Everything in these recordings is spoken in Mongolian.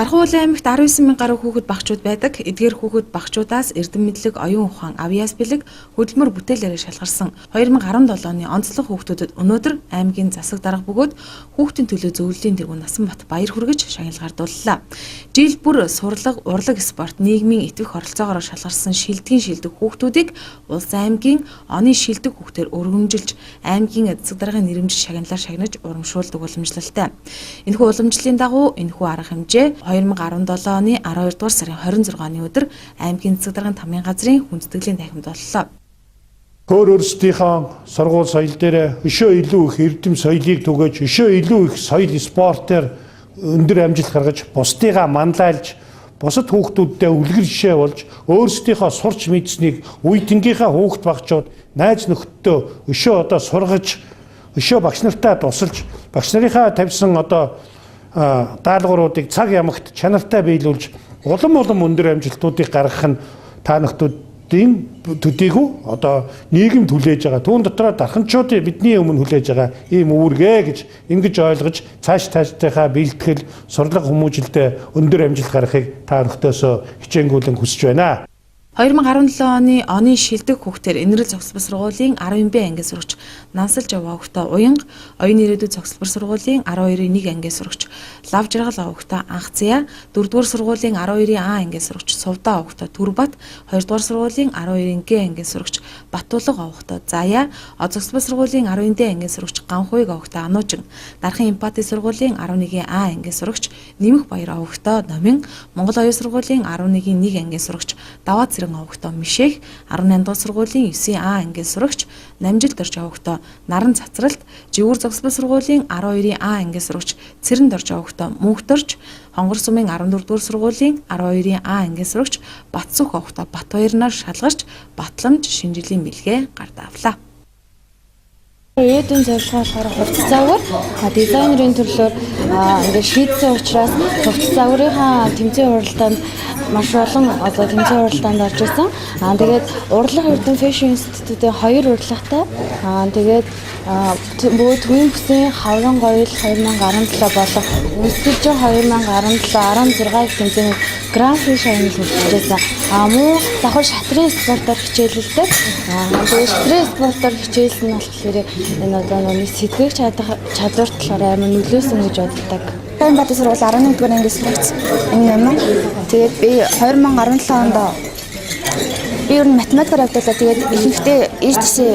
Дархуулын аймагт 19,000 гаруй хүүхэд багчууд байдаг. Эдгээр хүүхэд багчуудаас эрдэм мэдлэг, оюун ухаан, авьяас бэлэг, хөдөлмөр бүтээлээрээ шалгарсан 2017 оны онцлог хүүхдүүдэд өнөөдөр аймгийн засаг дарга бөгөөд хүүхдийн төлөө зөвлөлийн тэргүүн Насанбат баяр хүргэж шагналгаар дууллаа. Жил бүр сурлаг, урлаг спорт, нийгмийн итгэх оролцоогоор шалгарсан шилдгийн шилдэг хүүхдүүдийг улс аймгийн оны шилдэг хүүхдээр өргөмжилж аймгийн засаг даргын нэрэмжит шагналаар шагнаж урамшуулдаг уламжлалтай. Энэхүү уламжлалын дагуу энэхүү арга хэмжээ 2017 оны 12 дугаар сарын 26-ны өдөр аймгийн засаг даргын тамгын газрын хүндэтгэлийн танхимд боллоо. Өөр өөрсдийнхөө сургууль соёл дээр өшөө илүү их эрдэм соёлыг түгэж, өшөө илүү их соёл спортоор өндөр амжилт гаргаж, бусдыгаа манлайлж, бусад хүүхдүүдтэй үлгэр жишээ болж, өөрсдийнхөө сурч мэдсэнийг үе тэнгийнхаа хүүхд багчууд, найз нөхөддөө өшөө сургаж, өшөө багш нартай тусалж, багш нарынхаа тавьсан даалгавруудыг цаг ямагт чанартай биелүүлж улам өндөр амжилтуудыг гаргах нь та бүхдийн төдийгүй нийгэм хүлээж байгаа. Түүн дотроо дарханчуудыг бидний өмнө хүлээж байгаа ийм үүргээ гэж ингэж ойлгож цаашдынхаа бэлтгэл, сурлага хүмүүжилтэд өндөр амжилт гаргахыг та бүхтөөсөө хичээнгүйлэн хүсэж байна. 2017 оны шилдэг хүүхдээр Энэрэл цогцлбор сургуулийн 10Б ангид сурагч Нансалж аваагта Уянга, оюуны ирээдүйн цогцлбор сургуулийн 12-1 ангид сурагч Лав Жаргал аваагта Анх Зя, 4-р сургуулийн 12-А ангид сурагч Сувдаа аваагта Түрбат, 2-р сургуулийн 12-Г ангид сурагч Батулга аваагта Зая, цогцлбор сургуулийн 10-Д ангид сурагч Ганхуйг аваагта Ануужин, Дархан Эмпати сургуулийн 11-А ангид сурагч Нэмэх Баяр аваагта Номин, Монгол оюун сургуулийн 11-1 ангид сурагч Даваад аваагта Мишэх, 18 дугаар сургуулийн 9А ангид сурагч Намжилт орж аваагта Наран Цацралт, Живүүр цогцлбор сургуулийн 12А ангид сурагч Цэрэнд орж аваагта Мөнхтөрж, Хонгор сумын 14 дугаар сургуулийн 12А ангид сурагч Батсүх аваагта Батбаяр шалгарч батламж шинжилгээ мэлгээ гард авлаа. Ирээдүйн зорилгоо болохоор хувцас загвар дизайнерын төрлөөр ингээд шийдсэн учраас хувцас загварынхаа тэмцээн уралдаанд маш олон тэмцээн уралдаанд орж исэн. Тэгээд урлаг эрдэм фэшн институтийн 2 урлагтай. Тэгээд бүгд төвийн бүсийн хаврын гоёл 2017 болон үндэслэж 2017 16 тэмцээний гран при шагнал хүртээсэн. Мөн давхар шатрын спортоор хичээлэлдэг. Тэгээд шатрын спортоор хичээлсэн нь болохоор энэ сэтгэх чадварт болохоор амар нөлөөсөн гэж боддог. Бат сургууль 11 дугаар ангид сурагч энэ юм. Тэгээд би 2017 онд би ер нь математикаар явуулаа. Тэгээд ихэнхдээ ийшээ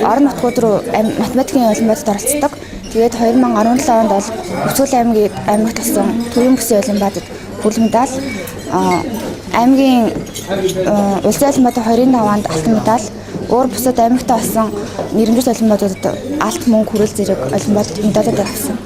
орон нутгууд руу математикийн олимпиадад оролцдог. Тэгээд 2017 онд бол Өцгөл аймагт болсон төвийн бүсийн олимпиадад хүрэл медаль, аймгийн улсын олимпиадад 25 онд алтан медаль, өөр бусад аймагт болсон нэрмжит олимпиадуудад алт мөнгө хүрэл зэрэг олимпиадад медаль авсан.